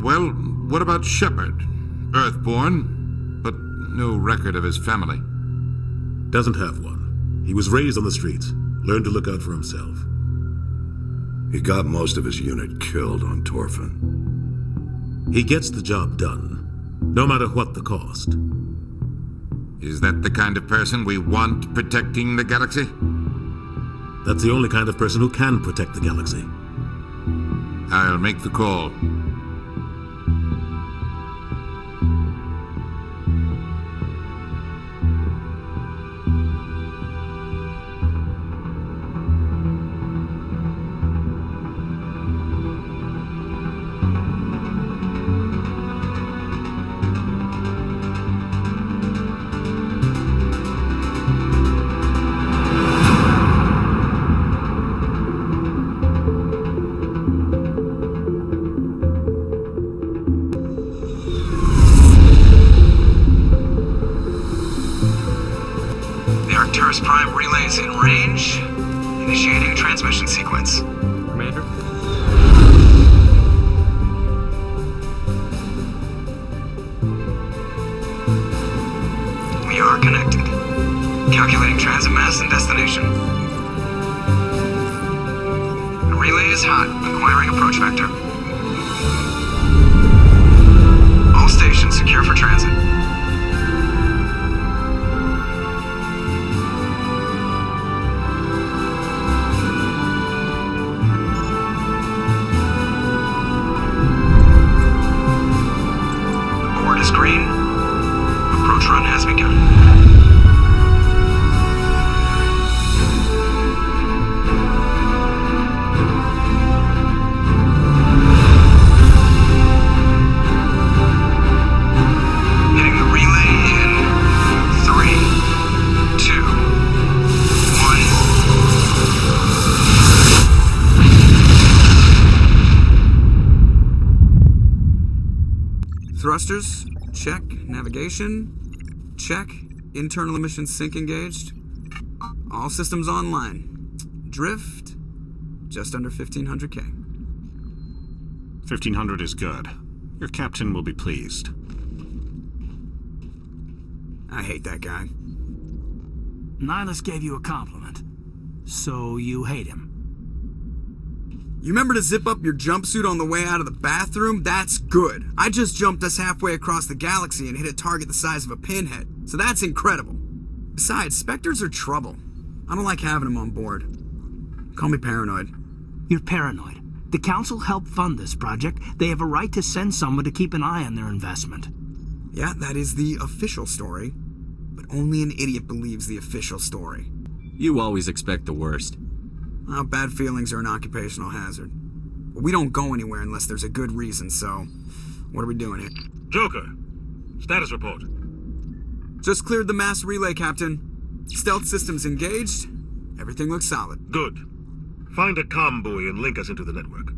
Well, what about Shepard? Earthborn, but no record of his family. Doesn't have one. He was raised on the streets, learned to look out for himself. He got most of his unit killed on Torfin. He gets the job done, no matter what the cost. Is that the kind of person we want protecting the galaxy? That's the only kind of person who can protect the galaxy. I'll make the call. Prime relays in range. Initiating transmission sequence. Commander? We are connected. Calculating transit mass and destination. The relay is hot. Acquiring approach vector. All stations secure for transit. Green. Approach run has begun. Hitting the relay in 3, 2, 1. Thrusters. Check. Navigation. Check. Internal emissions sync engaged. All systems online. Drift. Just under 1500K. 1500 is good. Your captain will be pleased. I hate that guy. Nihilus gave you a compliment. So you hate him. You remember to zip up your jumpsuit on the way out of the bathroom? That's good. I just jumped us halfway across the galaxy and hit a target the size of a pinhead. So that's incredible. Besides, Spectres are trouble. I don't like having them on board. Call me paranoid. You're paranoid. The Council helped fund this project. They have a right to send someone to keep an eye on their investment. Yeah, that is the official story. But only an idiot believes the official story. You always expect the worst. Well, bad feelings are an occupational hazard. But we don't go anywhere unless there's a good reason, so what are we doing here? Joker, status report. Just cleared the mass relay, Captain. Stealth systems engaged. Everything looks solid. Good. Find a comm buoy and link us into the network.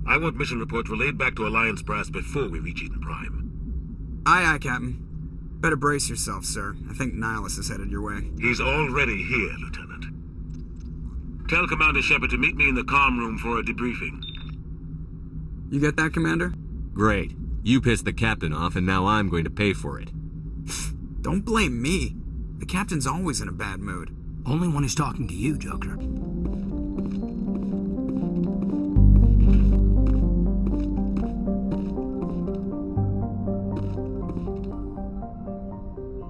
I want mission reports relayed back to Alliance Brass before we reach Eden Prime. Aye, aye, Captain. Better brace yourself, sir. I think Nihilus is headed your way. He's already here, Lieutenant. Tell Commander Shepard to meet me in the comm room for a debriefing. You get that, Commander? Great. You pissed the captain off, and now I'm going to pay for it. Don't blame me. The captain's always in a bad mood. Only when he's talking to you, Joker.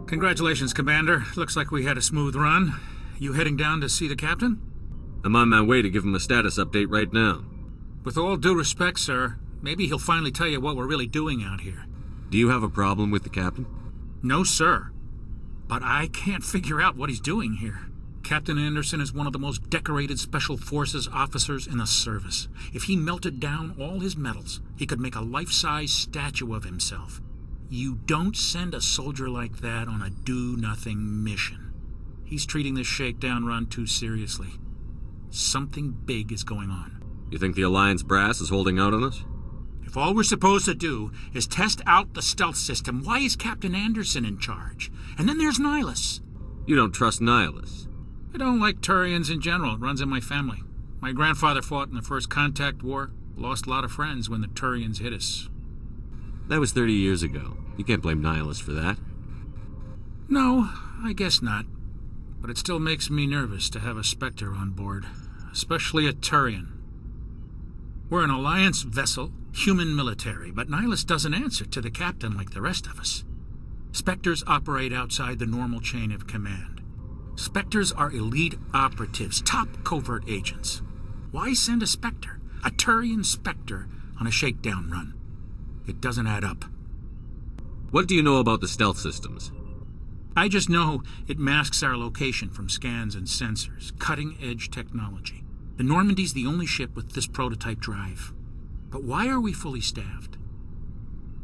Congratulations, Commander. Looks like we had a smooth run. You heading down to see the captain? I'm on my way to give him a status update right now. With all due respect, sir, maybe he'll finally tell you what we're really doing out here. Do you have a problem with the captain? No, sir. But I can't figure out what he's doing here. Captain Anderson is one of the most decorated Special Forces officers in the service. If he melted down all his medals, he could make a life-size statue of himself. You don't send a soldier like that on a do-nothing mission. He's treating this shakedown run too seriously. Something big is going on. You think the Alliance brass is holding out on us? If all we're supposed to do is test out the stealth system, why is Captain Anderson in charge? And then there's Nihilus. You don't trust Nihilus? I don't like Turians in general. It runs in my family. My grandfather fought in the First Contact War. Lost a lot of friends when the Turians hit us. That was 30 years ago. You can't blame Nihilus for that. No, I guess not. But it still makes me nervous to have a Spectre on board, especially a Turian. We're an Alliance vessel, human military, but Nihilus doesn't answer to the captain like the rest of us. Spectres operate outside the normal chain of command. Spectres are elite operatives, top covert agents. Why send a Spectre, a Turian Spectre, on a shakedown run? It doesn't add up. What do you know about the stealth systems? I just know it masks our location from scans and sensors, cutting-edge technology. The Normandy's the only ship with this prototype drive. But why are we fully staffed?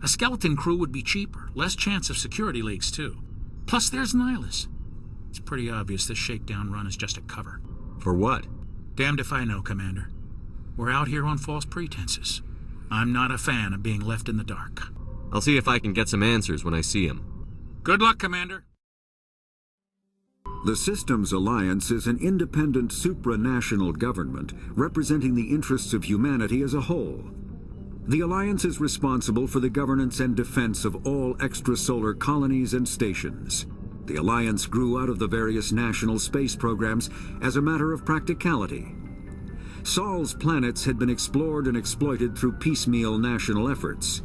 A skeleton crew would be cheaper, less chance of security leaks too. Plus there's Nihilus. It's pretty obvious this shakedown run is just a cover. For what? Damned if I know, Commander. We're out here on false pretenses. I'm not a fan of being left in the dark. I'll see if I can get some answers when I see him. Good luck, Commander. The Systems Alliance is an independent supranational government representing the interests of humanity as a whole. The Alliance is responsible for the governance and defense of all extrasolar colonies and stations. The Alliance grew out of the various national space programs as a matter of practicality. Sol's planets had been explored and exploited through piecemeal national efforts.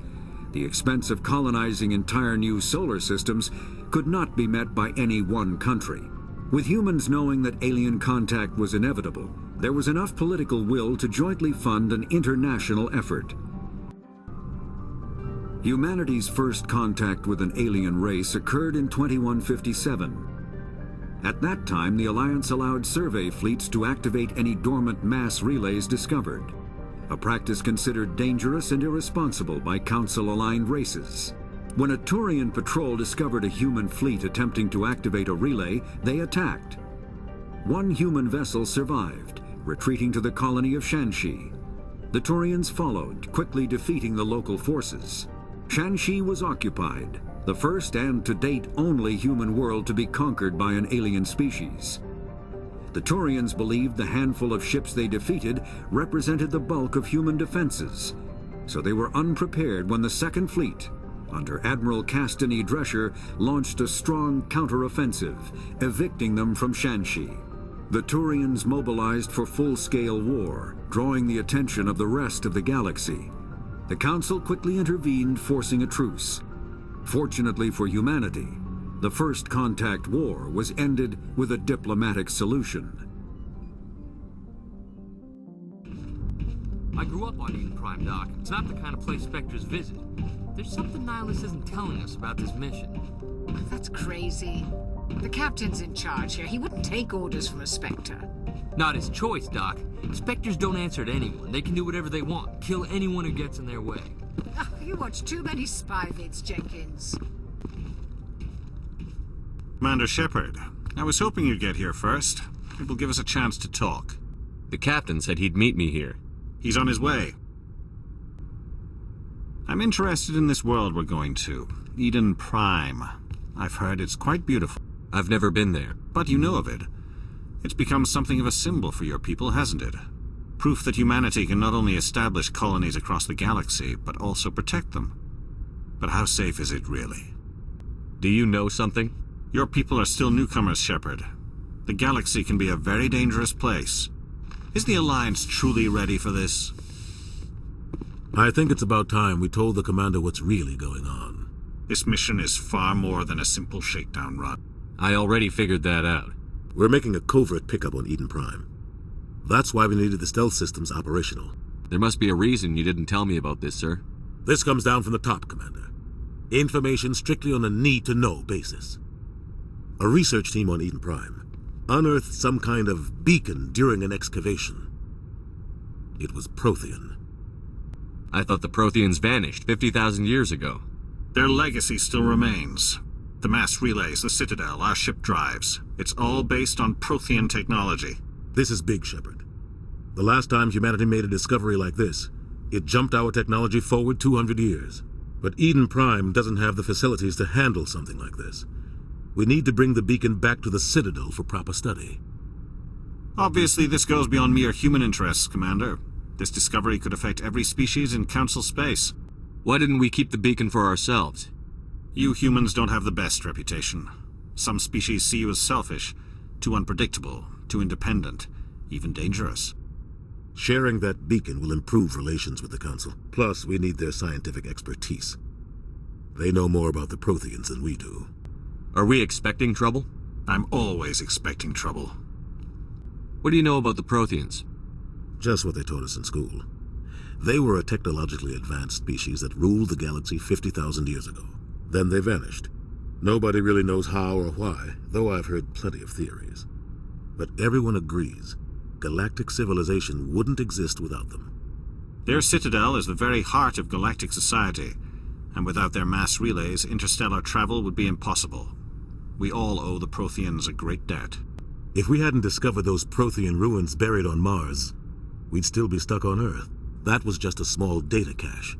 The expense of colonizing entire new solar systems could not be met by any one country. With humans knowing that alien contact was inevitable, there was enough political will to jointly fund an international effort. Humanity's first contact with an alien race occurred in 2157. At that time, the Alliance allowed survey fleets to activate any dormant mass relays discovered, a practice considered dangerous and irresponsible by Council-aligned races. When a Turian patrol discovered a human fleet attempting to activate a relay, they attacked. One human vessel survived, retreating to the colony of Shanxi. The Turians followed, quickly defeating the local forces. Shanxi was occupied, the first and to date only human world to be conquered by an alien species. The Turians believed the handful of ships they defeated represented the bulk of human defenses, so they were unprepared when the Second Fleet, under Admiral Castany Drescher, launched a strong counteroffensive, evicting them from Shanxi. The Turians mobilized for full-scale war, drawing the attention of the rest of the galaxy. The Council quickly intervened, forcing a truce. Fortunately for humanity, the First Contact War was ended with a diplomatic solution. I grew up on Eden Prime, Doc. It's not the kind of place Spectres visit. There's something Nihilus isn't telling us about this mission. That's crazy. The captain's in charge here. He wouldn't take orders from a Spectre. Not his choice, Doc. Spectres don't answer to anyone. They can do whatever they want, kill anyone who gets in their way. Oh, you watch too many spy vids, Jenkins. Commander Shepard, I was hoping you'd get here first. It will give us a chance to talk. The captain said he'd meet me here. He's on his way. I'm interested in this world we're going to, Eden Prime. I've heard it's quite beautiful. I've never been there. But you know of it. It's become something of a symbol for your people, hasn't it? Proof that humanity can not only establish colonies across the galaxy, but also protect them. But how safe is it really? Do you know something? Your people are still newcomers, Shepard. The galaxy can be a very dangerous place. Is the Alliance truly ready for this? I think it's about time we told the commander what's really going on. This mission is far more than a simple shakedown run. I already figured that out. We're making a covert pickup on Eden Prime. That's why we needed the stealth systems operational. There must be a reason you didn't tell me about this, sir. This comes down from the top, Commander. Information strictly on a need-to-know basis. A research team on Eden Prime unearthed some kind of beacon during an excavation. It was Prothean. I thought the Protheans vanished 50,000 years ago. Their legacy still remains. The mass relays, the Citadel, our ship drives. It's all based on Prothean technology. This is big, Shepard. The last time humanity made a discovery like this, it jumped our technology forward 200 years. But Eden Prime doesn't have the facilities to handle something like this. We need to bring the beacon back to the Citadel for proper study. Obviously, this goes beyond mere human interests, Commander. This discovery could affect every species in Council space. Why didn't we keep the beacon for ourselves? You humans don't have the best reputation. Some species see you as selfish, too unpredictable, too independent, even dangerous. Sharing that beacon will improve relations with the Council. Plus, we need their scientific expertise. They know more about the Protheans than we do. Are we expecting trouble? I'm always expecting trouble. What do you know about the Protheans? Just what they taught us in school. They were a technologically advanced species that ruled the galaxy 50,000 years ago. Then they vanished. Nobody really knows how or why, though I've heard plenty of theories. But everyone agrees galactic civilization wouldn't exist without them. Their citadel is the very heart of galactic society, and without their mass relays, interstellar travel would be impossible. We all owe the Protheans a great debt. If we hadn't discovered those Prothean ruins buried on Mars, we'd still be stuck on Earth. That was just a small data cache.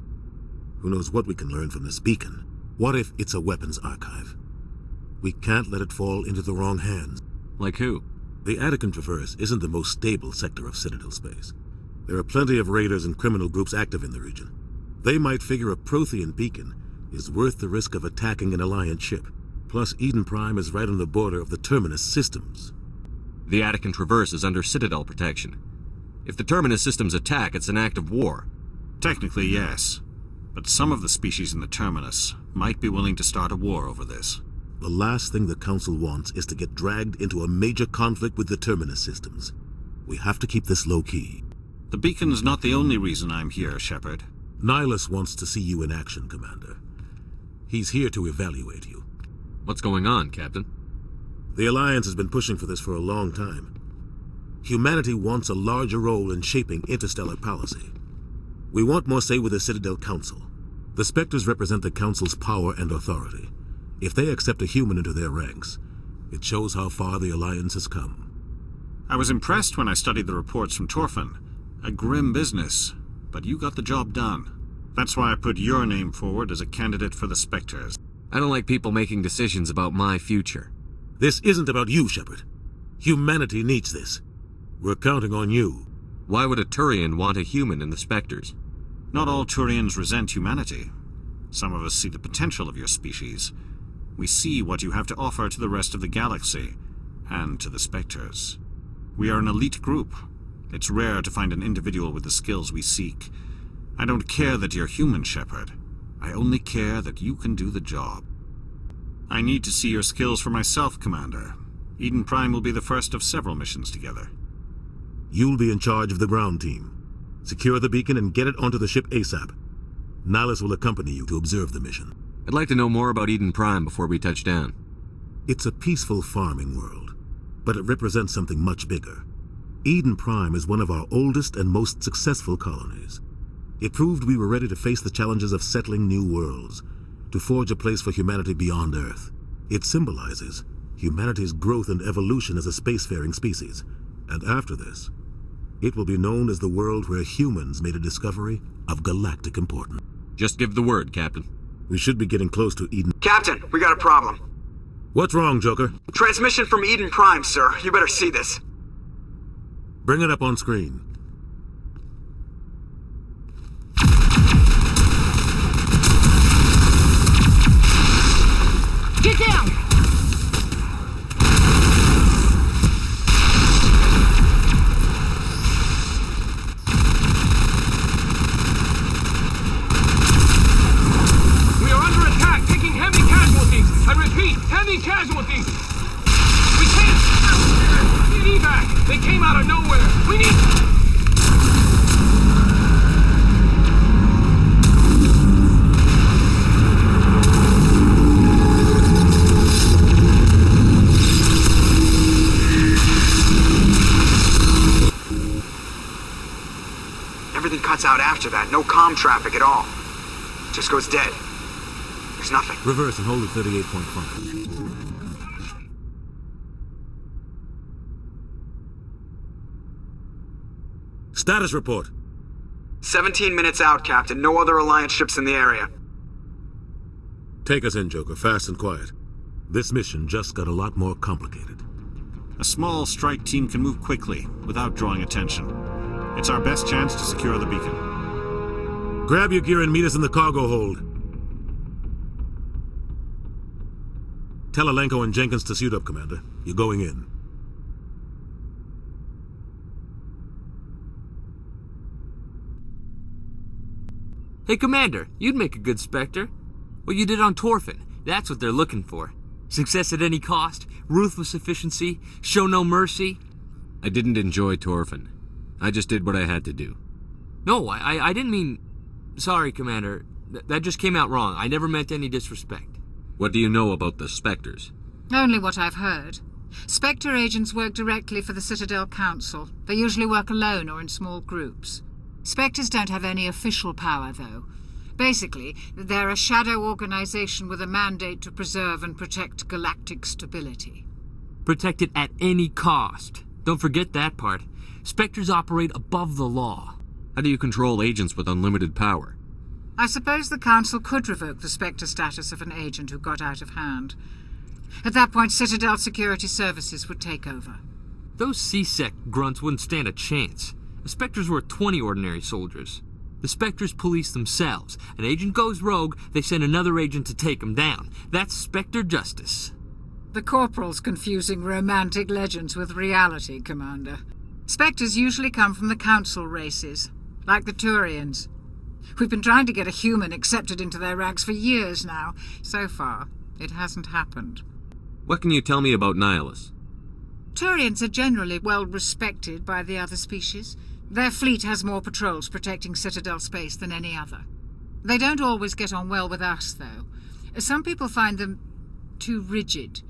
Who knows what we can learn from this beacon? What if it's a weapons archive? We can't let it fall into the wrong hands. Like who? The Attican Traverse isn't the most stable sector of Citadel space. There are plenty of raiders and criminal groups active in the region. They might figure a Prothean beacon is worth the risk of attacking an Alliance ship. Plus, Eden Prime is right on the border of the Terminus systems. The Attican Traverse is under Citadel protection. If the Terminus systems attack, it's an act of war. Technically, yes. But some of the species in the Terminus might be willing to start a war over this. The last thing the Council wants is to get dragged into a major conflict with the Terminus systems. We have to keep this low-key. The beacon's not the only reason I'm here, Shepard. Nihilus wants to see you in action, Commander. He's here to evaluate you. What's going on, Captain? The Alliance has been pushing for this for a long time. Humanity wants a larger role in shaping interstellar policy. We want more say with the Citadel Council. The Spectres represent the Council's power and authority. If they accept a human into their ranks, it shows how far the Alliance has come. I was impressed when I studied the reports from Torfin. A grim business, but you got the job done. That's why I put your name forward as a candidate for the Spectres. I don't like people making decisions about my future. This isn't about you, Shepard. Humanity needs this. We're counting on you. Why would a Turian want a human in the Spectres? Not all Turians resent humanity. Some of us see the potential of your species. We see what you have to offer to the rest of the galaxy, and to the Spectres. We are an elite group. It's rare to find an individual with the skills we seek. I don't care that you're human, Shepard. I only care that you can do the job. I need to see your skills for myself, Commander. Eden Prime will be the first of several missions together. You'll be in charge of the ground team. Secure the beacon and get it onto the ship ASAP. Nihilus will accompany you to observe the mission. I'd like to know more about Eden Prime before we touch down. It's a peaceful farming world, but it represents something much bigger. Eden Prime is one of our oldest and most successful colonies. It proved we were ready to face the challenges of settling new worlds, to forge a place for humanity beyond Earth. It symbolizes humanity's growth and evolution as a spacefaring species. And after this, it will be known as the world where humans made a discovery of galactic importance. Just give the word, Captain. We should be getting close to Eden. Captain, we got a problem. What's wrong, Joker? Transmission from Eden Prime, sir. You better see this. Bring it up on screen. Get down! We are under attack, taking heavy casualties. I repeat, heavy casualties. We can't. Need evac. They came out of nowhere. We need. Everything cuts out after that. No comm traffic at all. Just goes dead. There's nothing. Reverse and hold at 38.5. Status report. 17 minutes out, Captain. No other Alliance ships in the area. Take us in, Joker, fast and quiet. This mission just got a lot more complicated. A small strike team can move quickly, without drawing attention. It's our best chance to secure the beacon. Grab your gear and meet us in the cargo hold. Tell Alenko and Jenkins to suit up, Commander. You're going in. Hey, Commander, you'd make a good Spectre. What you did on Torfin, that's what they're looking for. Success at any cost, ruthless efficiency, show no mercy. I didn't enjoy Torfin. I just did what I had to do. No, I didn't mean... Sorry, Commander. That just came out wrong. I never meant any disrespect. What do you know about the Spectres? Only what I've heard. Spectre agents work directly for the Citadel Council. They usually work alone or in small groups. Spectres don't have any official power, though. Basically, they're a shadow organization with a mandate to preserve and protect galactic stability. Protect it at any cost. Don't forget that part. Spectres operate above the law. How do you control agents with unlimited power? I suppose the Council could revoke the Spectre status of an agent who got out of hand. At that point, Citadel Security Services would take over. Those C-Sec grunts wouldn't stand a chance. The Spectres were 20 ordinary soldiers. The Spectres police themselves. An agent goes rogue, they send another agent to take him down. That's Spectre justice. The Corporal's confusing romantic legends with reality, Commander. Spectres usually come from the Council races, like the Turians. We've been trying to get a human accepted into their ranks for years now. So far, it hasn't happened. What can you tell me about Nihilus? Turians are generally well respected by the other species. Their fleet has more patrols protecting Citadel space than any other. They don't always get on well with us, though. Some people find them too rigid.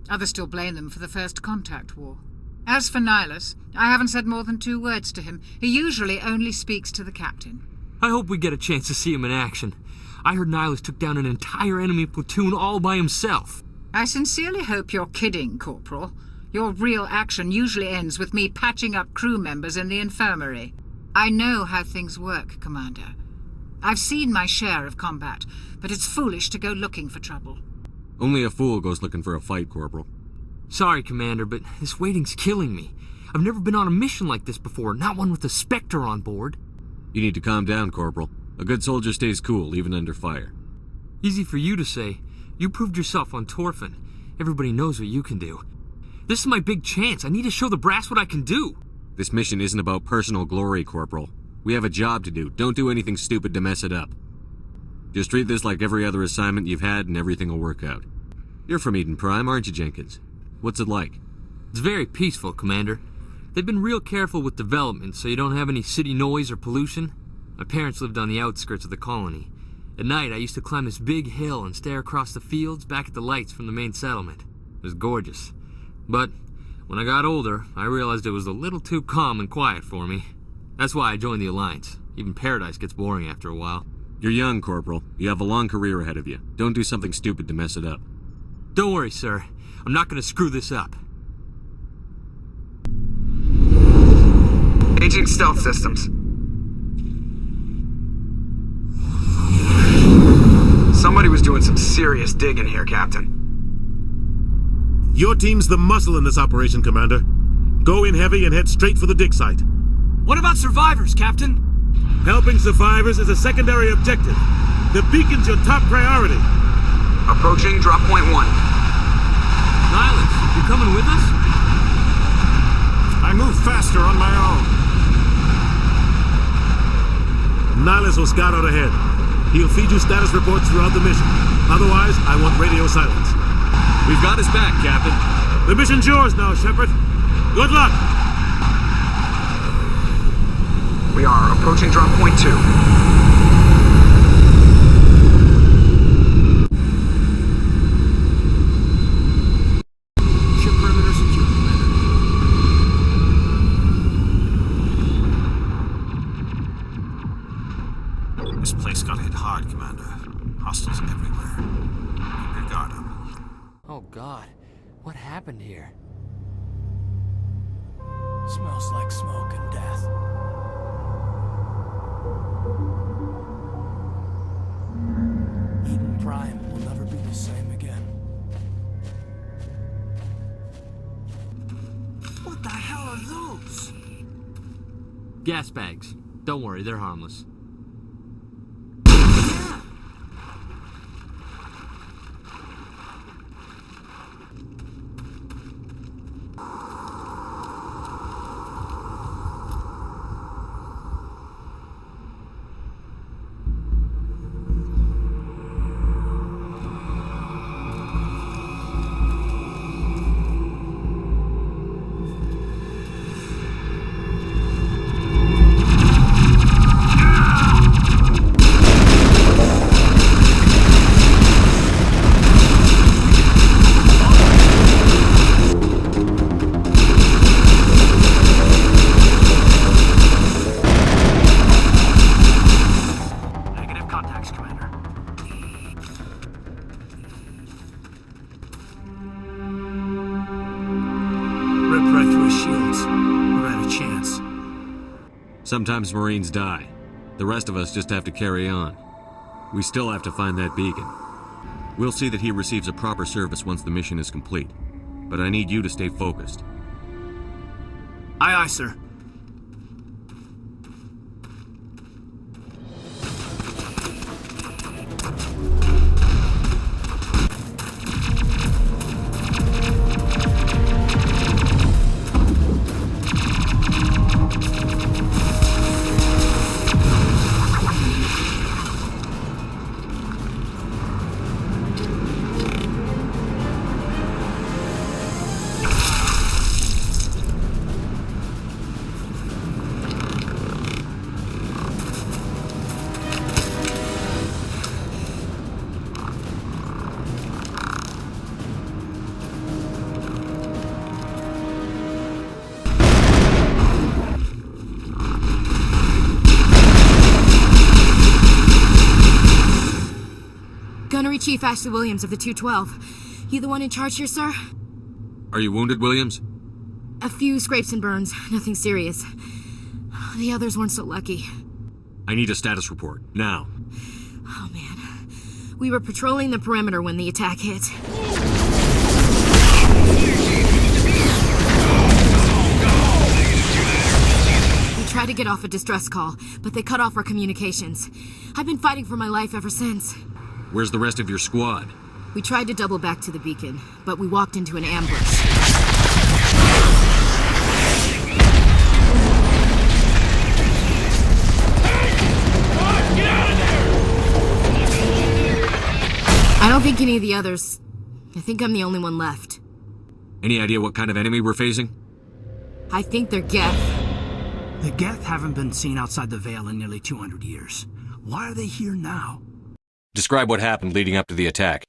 Others still blame them for the First Contact War. As for Nihilus, I haven't said more than 2 words to him. He usually only speaks to the captain. I hope we get a chance to see him in action. I heard Nihilus took down an entire enemy platoon all by himself. I sincerely hope you're kidding, Corporal. Your real action usually ends with me patching up crew members in the infirmary. I know how things work, Commander. I've seen my share of combat, but it's foolish to go looking for trouble. Only a fool goes looking for a fight, Corporal. Sorry, Commander, but this waiting's killing me. I've never been on a mission like this before, not one with a Spectre on board. You need to calm down, Corporal. A good soldier stays cool, even under fire. Easy for you to say. You proved yourself on Torfin. Everybody knows what you can do. This is my big chance. I need to show the brass what I can do. This mission isn't about personal glory, Corporal. We have a job to do. Don't do anything stupid to mess it up. Just treat this like every other assignment you've had and everything will work out. You're from Eden Prime, aren't you, Jenkins? What's it like? It's very peaceful, Commander. They've been real careful with development, so you don't have any city noise or pollution. My parents lived on the outskirts of the colony. At night, I used to climb this big hill and stare across the fields back at the lights from the main settlement. It was gorgeous. But when I got older, I realized it was a little too calm and quiet for me. That's why I joined the Alliance. Even Paradise gets boring after a while. You're young, Corporal. You have a long career ahead of you. Don't do something stupid to mess it up. Don't worry, sir. I'm not going to screw this up. Aging stealth systems. Somebody was doing some serious digging here, Captain. Your team's the muscle in this operation, Commander. Go in heavy and head straight for the dig site. What about survivors, Captain? Helping survivors is a secondary objective. The beacon's your top priority. Approaching drop point 1. Nihilus, you coming with us? I move faster on my own. Nihilus will scout out ahead. He'll feed you status reports throughout the mission. Otherwise, I want radio silence. We've got his back, Captain. The mission's yours now, Shepard. Good luck! We are approaching drop point 2. Ship perimeter secure, Commander. This place got hit hard, Commander. Hostiles everywhere. Keep your guard up. Oh, God. What happened here? Smells like smoke and death. Eden Prime will never be the same again. What the hell are those? Gas bags. Don't worry, they're harmless. Sometimes Marines die. The rest of us just have to carry on. We still have to find that beacon. We'll see that he receives a proper service once the mission is complete. But I need you to stay focused. Aye, aye, sir. Gunnery Chief Ashley Williams of the 212. You the one in charge here, sir? Are you wounded, Williams? A few scrapes and burns, nothing serious. The others weren't so lucky. I need a status report, now. Oh man. We were patrolling the perimeter when the attack hit. We tried to get off a distress call, but they cut off our communications. I've been fighting for my life ever since. Where's the rest of your squad? We tried to double back to the beacon, but we walked into an ambush. I don't think any of the others... I think I'm the only one left. Any idea what kind of enemy we're facing? I think they're Geth. The Geth haven't been seen outside the Veil in nearly 200 years. Why are they here now? Describe what happened leading up to the attack.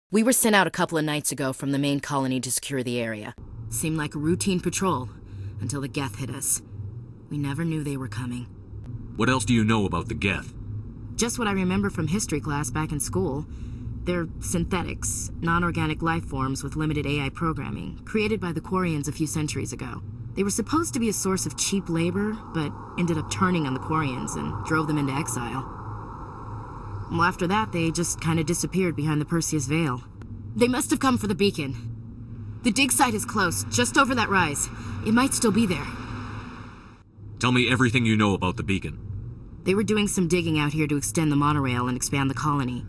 We were sent out a couple of nights ago from the main colony to secure the area. Seemed like a routine patrol, until the Geth hit us. We never knew they were coming. What else do you know about the Geth? Just what I remember from history class back in school. They're synthetics, non-organic life forms with limited AI programming, created by the Quarians a few centuries ago. They were supposed to be a source of cheap labor, but ended up turning on the Quarians and drove them into exile. Well, after that, they just kind of disappeared behind the Perseus Veil. They must have come for the beacon. The dig site is close, just over that rise. It might still be there. Tell me everything you know about the beacon. They were doing some digging out here to extend the monorail and expand the colony.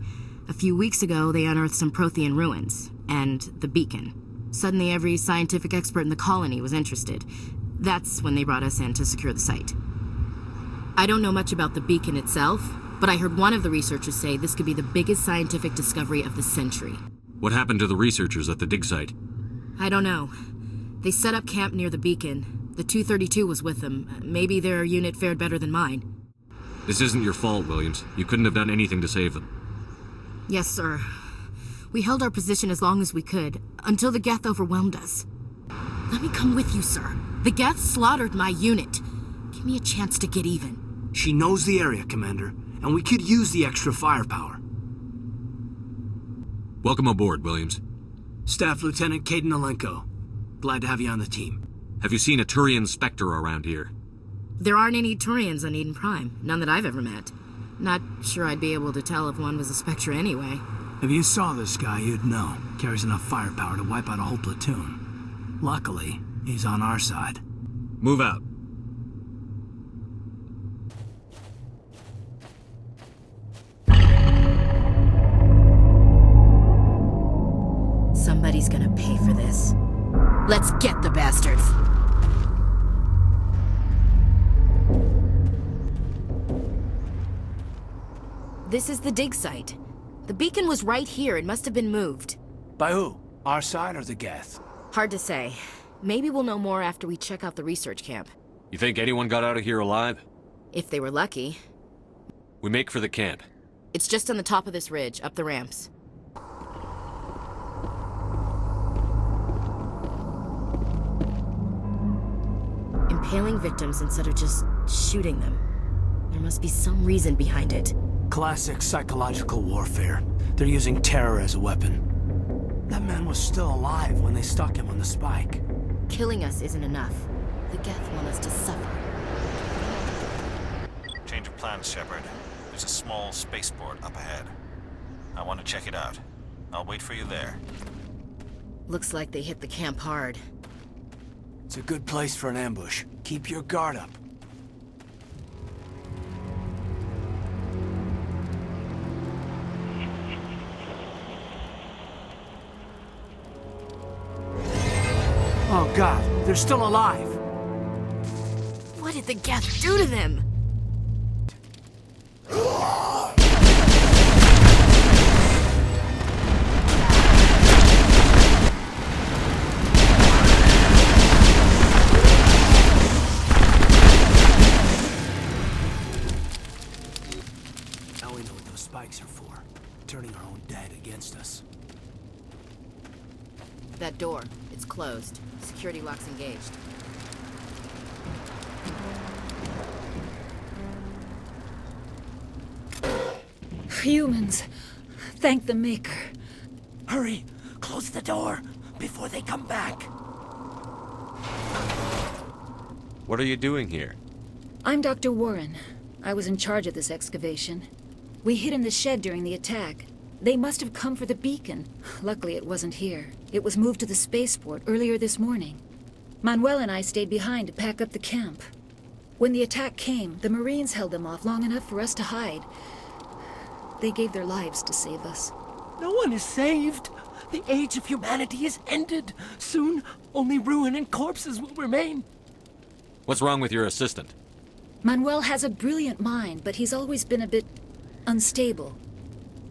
A few weeks ago, they unearthed some Prothean ruins, and the beacon. Suddenly, every scientific expert in the colony was interested. That's when they brought us in to secure the site. I don't know much about the beacon itself, but I heard one of the researchers say this could be the biggest scientific discovery of the century. What happened to the researchers at the dig site? I don't know. They set up camp near the beacon. The 232 was with them. Maybe their unit fared better than mine. This isn't your fault, Williams. You couldn't have done anything to save them. Yes, sir. We held our position as long as we could, until the Geth overwhelmed us. Let me come with you, sir. The Geth slaughtered my unit. Give me a chance to get even. She knows the area, Commander, and we could use the extra firepower. Welcome aboard, Williams. Staff Lieutenant Kaidan Alenko. Glad to have you on the team. Have you seen a Turian Spectre around here? There aren't any Turians on Eden Prime. None that I've ever met. Not sure I'd be able to tell if one was a Spectre anyway. If you saw this guy, you'd know. Carries enough firepower to wipe out a whole platoon. Luckily, he's on our side. Move out. Somebody's gonna pay for this. Let's get the bastards. This is the dig site. The beacon was right here. It must have been moved. By who? Our side or the Geth? Hard to say. Maybe we'll know more after we check out the research camp. You think anyone got out of here alive? If they were lucky. We make for the camp. It's just on the top of this ridge, up the ramps. Impaling victims instead of just shooting them. There must be some reason behind it. Classic psychological warfare. They're using terror as a weapon. That man was still alive when they stuck him on the spike. Killing us isn't enough. The Geth want us to suffer. plans, Shepard. There's a small spaceport up ahead. I want to check it out. I'll wait for you there. Looks like they hit the camp hard. It's a good place for an ambush. Keep your guard up. Oh God, they're still alive. What did the Geth do to them? Now we know what those spikes are for. Turning our own dead against us. That door, it's closed. Security lock's engaged. Humans. Thank the Maker. Hurry! Close the door before they come back. What are you doing here? I'm Dr. Warren. I was in charge of this excavation. We hid in the shed during the attack. They must have come for the beacon. Luckily, it wasn't here. It was moved to the spaceport earlier this morning. Manuel and I stayed behind to pack up the camp. When the attack came, the Marines held them off long enough for us to hide. They gave their lives to save us. No one is saved. The age of humanity is ended. Soon, only ruin and corpses will remain. What's wrong with your assistant? Manuel has a brilliant mind, but he's always been a bit unstable.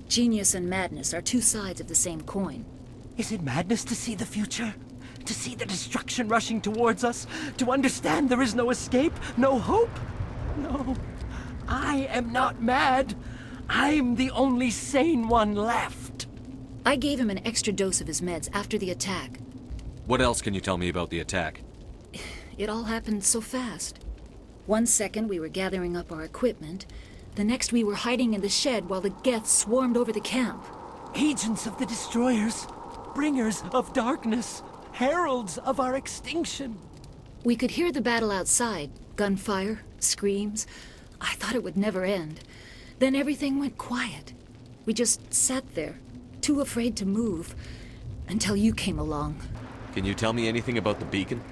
Genius and madness are two sides of the same coin. Is it madness to see the future? To see the destruction rushing towards us? To understand there is no escape? No hope? No. I am not mad. I'm the only sane one left. I gave him an extra dose of his meds after the attack. What else can you tell me about the attack? It all happened so fast. 1 second we were gathering up our equipment. The next we were hiding in the shed while the Geth swarmed over the camp. Agents of the destroyers. Bringers of darkness. Heralds of our extinction. We could hear the battle outside. Gunfire, screams. I thought it would never end. Then everything went quiet. We just sat there, too afraid to move, until you came along. Can you tell me anything about the beacon?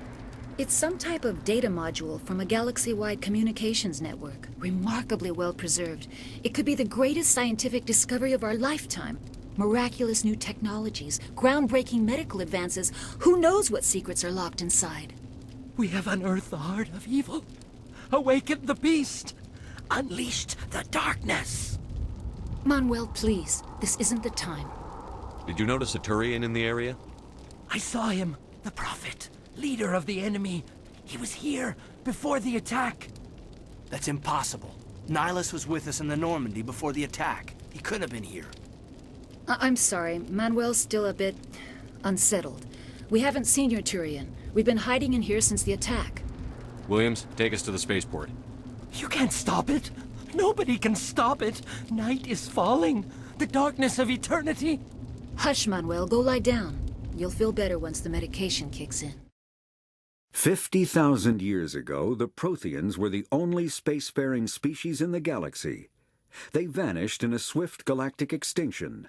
It's some type of data module from a galaxy-wide communications network, remarkably well preserved. It could be the greatest scientific discovery of our lifetime. Miraculous new technologies, groundbreaking medical advances. Who knows what secrets are locked inside? We have unearthed the heart of evil, awakened the beast, unleashed the darkness. Manuel, please. This isn't the time. Did you notice a Turian in the area? I saw him, the Prophet, leader of the enemy. He was here before the attack. That's impossible. Nihilus was with us in the Normandy before the attack. He couldn't have been here. I'm sorry. Manuel's still a bit unsettled. We haven't seen your Turian. We've been hiding in here since the attack. Williams, take us to the spaceport. You can't stop it. Nobody can stop it. Night is falling. The darkness of eternity. Hush, Manuel. Go lie down. You'll feel better once the medication kicks in. 50,000 years ago, the Protheans were the only spacefaring species in the galaxy. They vanished in a swift galactic extinction.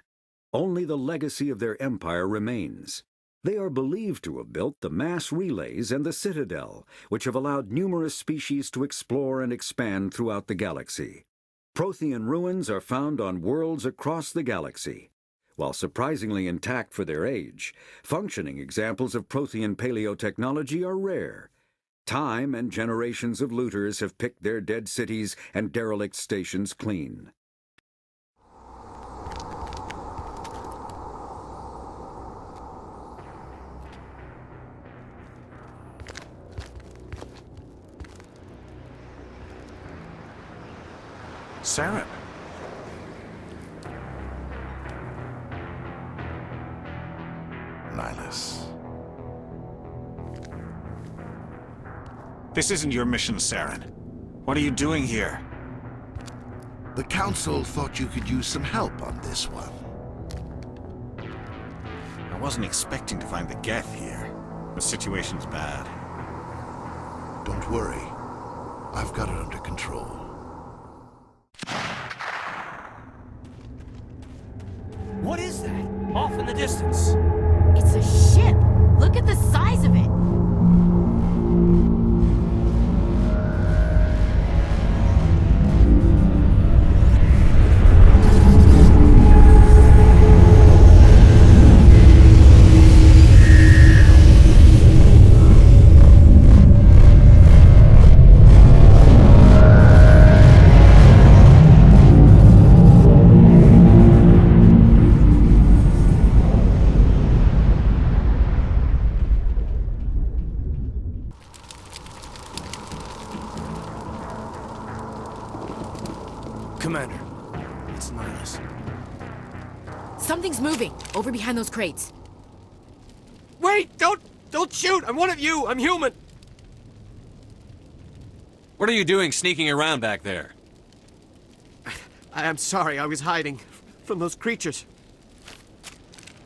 Only the legacy of their empire remains. They are believed to have built the mass relays and the Citadel, which have allowed numerous species to explore and expand throughout the galaxy. Prothean ruins are found on worlds across the galaxy. While surprisingly intact for their age, functioning examples of Prothean paleotechnology are rare. Time and generations of looters have picked their dead cities and derelict stations clean. Saren. Nihilus. This isn't your mission, Saren. What are you doing here? The Council thought you could use some help on this one. I wasn't expecting to find the Geth here. The situation's bad. Don't worry. I've got it under control. What is that? Off in the distance. It's a ship. Look at the size of it. Commander, it's Nihilus. Something's moving, over behind those crates. Wait! Don't shoot! I'm one of you! I'm human! What are you doing sneaking around back there? I'm sorry, I was hiding from those creatures.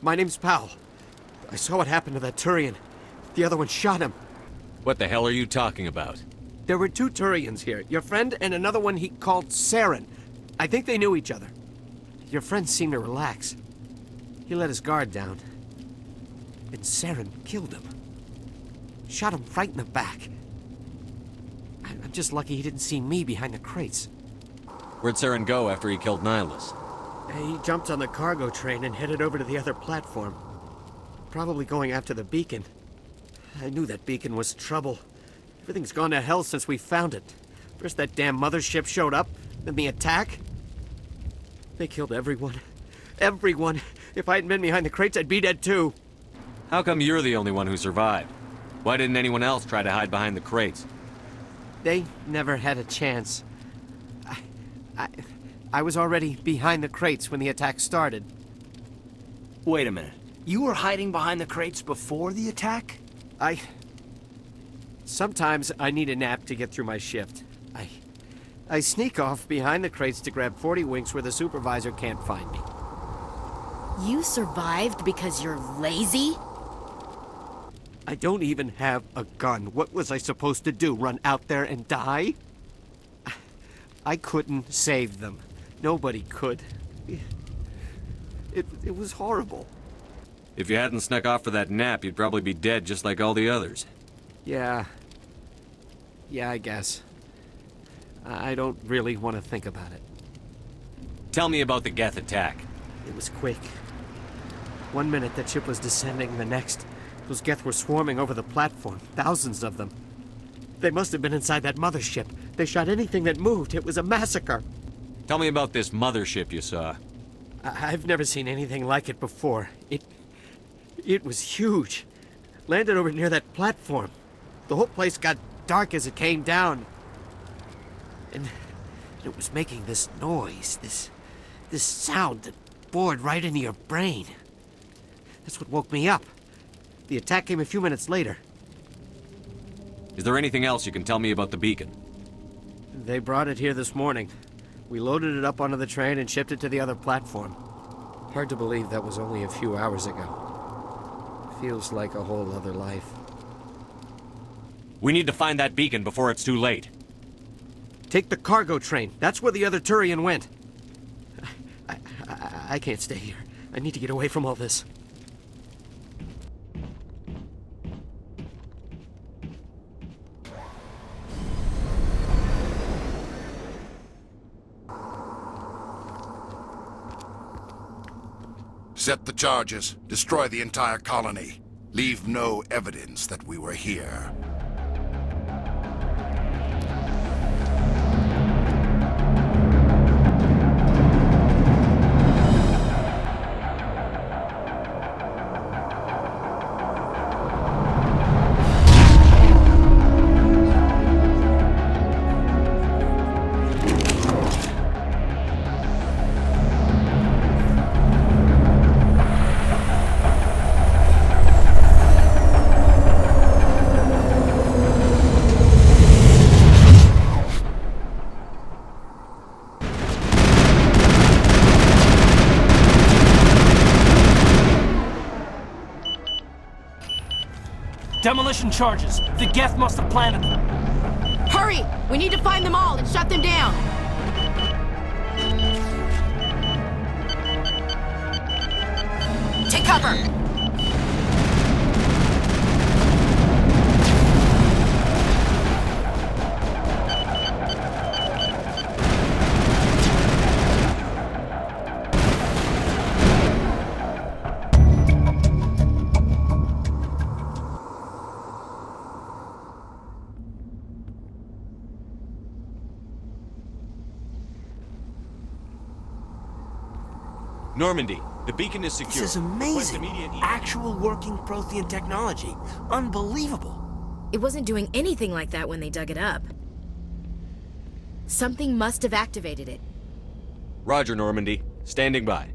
My name's Powell. I saw what happened to that Turian. The other one shot him. What the hell are you talking about? There were 2 Turians here. Your friend and another one he called Saren. I think they knew each other. Your friend seemed to relax. He let his guard down. And Saren killed him. Shot him right in the back. I'm just lucky he didn't see me behind the crates. Where'd Saren go after he killed Nihilus? He jumped on the cargo train and headed over to the other platform. Probably going after the beacon. I knew that beacon was trouble. Everything's gone to hell since we found it. First that damn mothership showed up, then the attack. They killed everyone. Everyone. If I hadn't been behind the crates, I'd be dead too. How come you're the only one who survived? Why didn't anyone else try to hide behind the crates? They never had a chance. I was already behind the crates when the attack started. Wait a minute. You were hiding behind the crates before the attack? Sometimes I need a nap to get through my shift. I sneak off behind the crates to grab 40 winks where the supervisor can't find me. You survived because you're lazy? I don't even have a gun. What was I supposed to do? Run out there and die? I couldn't save them. Nobody could. It was horrible. If you hadn't snuck off for that nap, you'd probably be dead just like all the others. Yeah, I guess. I don't really want to think about it. Tell me about the Geth attack. It was quick. 1 minute that ship was descending, the next, those Geth were swarming over the platform. Thousands of them. They must have been inside that mothership. They shot anything that moved. It was a massacre. Tell me about this mothership you saw. I've never seen anything like it before. It was huge. Landed over near that platform. The whole place got dark as it came down. And it was making this noise, this sound that bored right into your brain. That's what woke me up. The attack came a few minutes later. Is there anything else you can tell me about the beacon? They brought it here this morning. We loaded it up onto the train and shipped it to the other platform. Hard to believe that was only a few hours ago. Feels like a whole other life. We need to find that beacon before it's too late. Take the cargo train. That's where the other Turian went. I can't stay here. I need to get away from all this. Set the charges. Destroy the entire colony. Leave no evidence that we were here. Demolition charges. The Geth must have planted them. Hurry! We need to find them all and shut them down! cover! Normandy, the beacon is secure. This is amazing. Actual working Prothean technology. Unbelievable. It wasn't doing anything like that when they dug it up. Something must have activated it. Roger, Normandy. Standing by.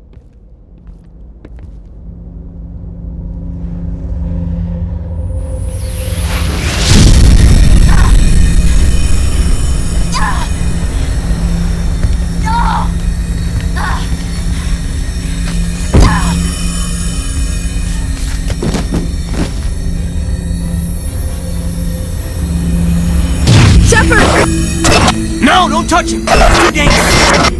No, don't touch him! It's too dangerous!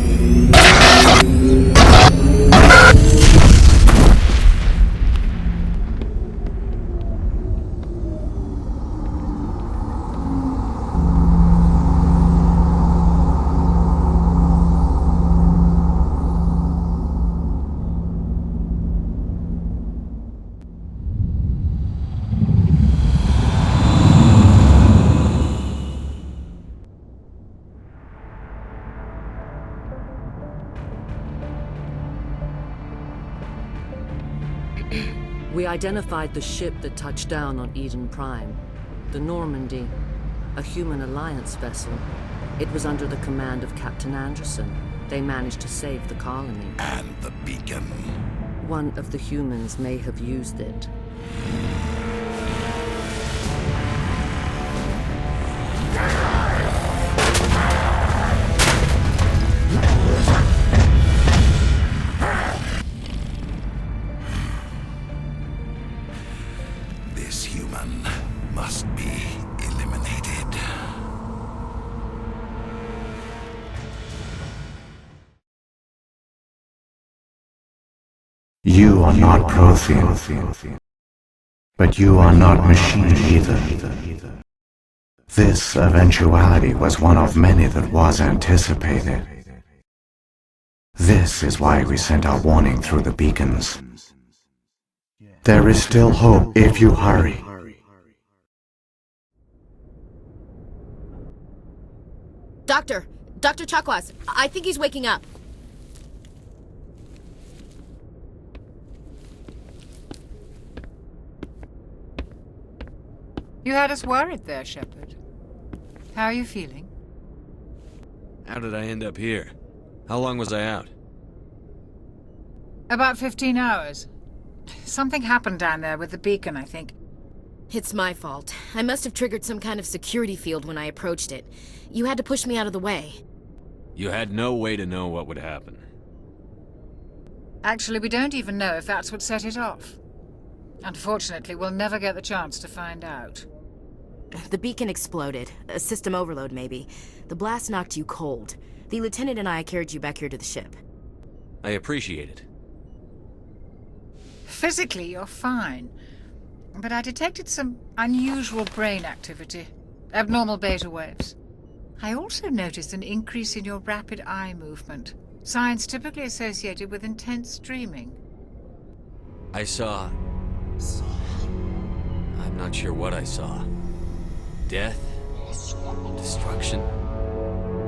We identified the ship that touched down on Eden Prime. The Normandy, a human alliance vessel. It was under the command of Captain Anderson. They managed to save the colony. And the beacon. One of the humans may have used it. This human must be eliminated. You are not Prothean, but you are not machine either. This eventuality was one of many that was anticipated. This is why we sent our warning through the beacons. There is still hope if you hurry. Doctor Chakwas, I think he's waking up. You had us worried there, Shepard. How are you feeling? How did I end up here? How long was I out? About 15 hours. Something happened down there with the beacon, I think. It's my fault. I must have triggered some kind of security field when I approached it. You had to push me out of the way. You had no way to know what would happen. Actually, we don't even know if that's what set it off. Unfortunately, we'll never get the chance to find out. The beacon exploded. A system overload, maybe. The blast knocked you cold. The lieutenant and I carried you back here to the ship. I appreciate it. Physically, you're fine. But I detected some unusual brain activity. Abnormal beta waves. I also noticed an increase in your rapid eye movement. Signs typically associated with intense dreaming. I saw... I'm not sure what I saw. Death? Destruction?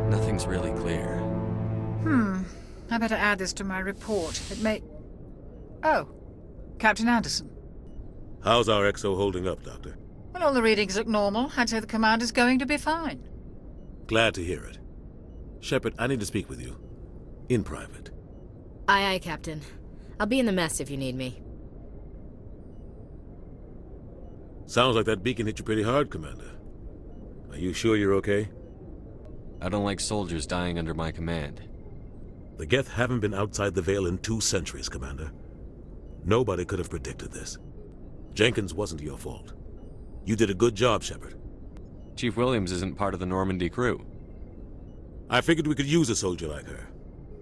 Nothing's really clear. I better add this to my report. It may... Oh, Captain Anderson. How's our XO holding up, Doctor? Well, all the readings look normal. I'd say the commander's going to be fine. Glad to hear it. Shepard, I need to speak with you. In private. Aye, Captain. I'll be in the mess if you need me. Sounds like that beacon hit you pretty hard, Commander. Are you sure you're okay? I don't like soldiers dying under my command. The Geth haven't been outside the Veil in 2 centuries, Commander. Nobody could have predicted this. Jenkins wasn't your fault. You did a good job, Shepard. Chief Williams isn't part of the Normandy crew. I figured we could use a soldier like her.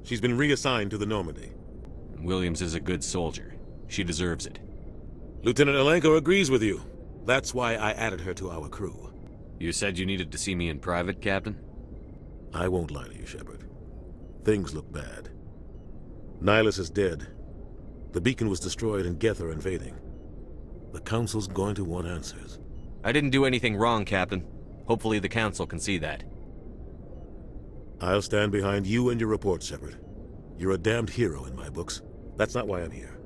She's been reassigned to the Normandy. Williams is a good soldier. She deserves it. Lieutenant Alenko agrees with you. That's why I added her to our crew. You said you needed to see me in private, Captain? I won't lie to you, Shepard. Things look bad. Nihilus is dead. The beacon was destroyed and Geth are invading. The Council's going to want answers. I didn't do anything wrong, Captain. Hopefully the Council can see that. I'll stand behind you and your report, Shepard. You're a damned hero in my books. That's not why I'm here.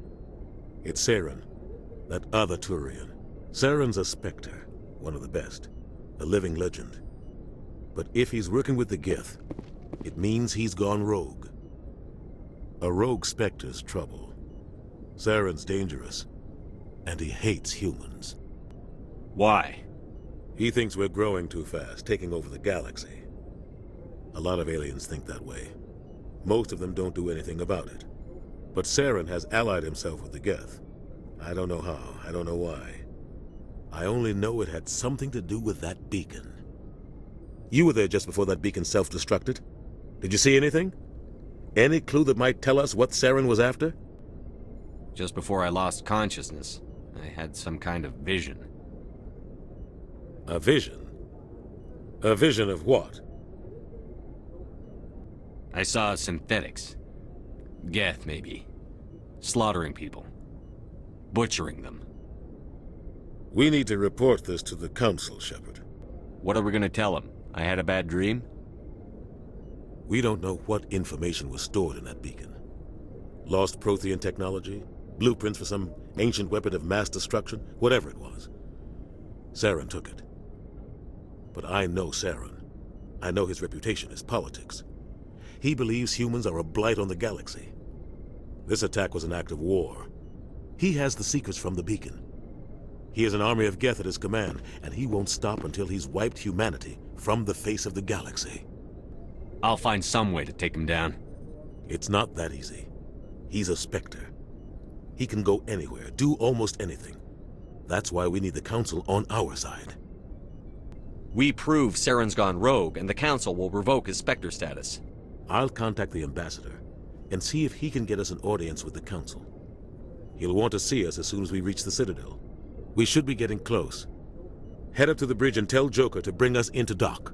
It's Saren, that other Turian. Saren's a Spectre, one of the best. A living legend. But if he's working with the Geth, it means he's gone rogue. A rogue Spectre's trouble. Saren's dangerous, and he hates humans. Why? He thinks we're growing too fast, taking over the galaxy. A lot of aliens think that way. Most of them don't do anything about it. But Saren has allied himself with the Geth. I don't know how, I don't know why. I only know it had something to do with that beacon. You were there just before that beacon self-destructed. Did you see anything? Any clue that might tell us what Saren was after? Just before I lost consciousness, I had some kind of vision. A vision? A vision of what? I saw synthetics. Geth, maybe. Slaughtering people. Butchering them. We need to report this to the Council, Shepard. What are we gonna tell them? I had a bad dream? We don't know what information was stored in that beacon. Lost Prothean technology? Blueprints for some ancient weapon of mass destruction? Whatever it was. Saren took it. But I know Saren. I know his reputation is politics. He believes humans are a blight on the galaxy. This attack was an act of war. He has the secrets from the beacon. He has an army of Geth at his command, and he won't stop until he's wiped humanity from the face of the galaxy. I'll find some way to take him down. It's not that easy. He's a Spectre. He can go anywhere, do almost anything. That's why we need the Council on our side. We prove Saren's gone rogue, and the Council will revoke his Spectre status. I'll contact the Ambassador and see if he can get us an audience with the Council. He'll want to see us as soon as we reach the Citadel. We should be getting close. Head up to the bridge and tell Joker to bring us into dock.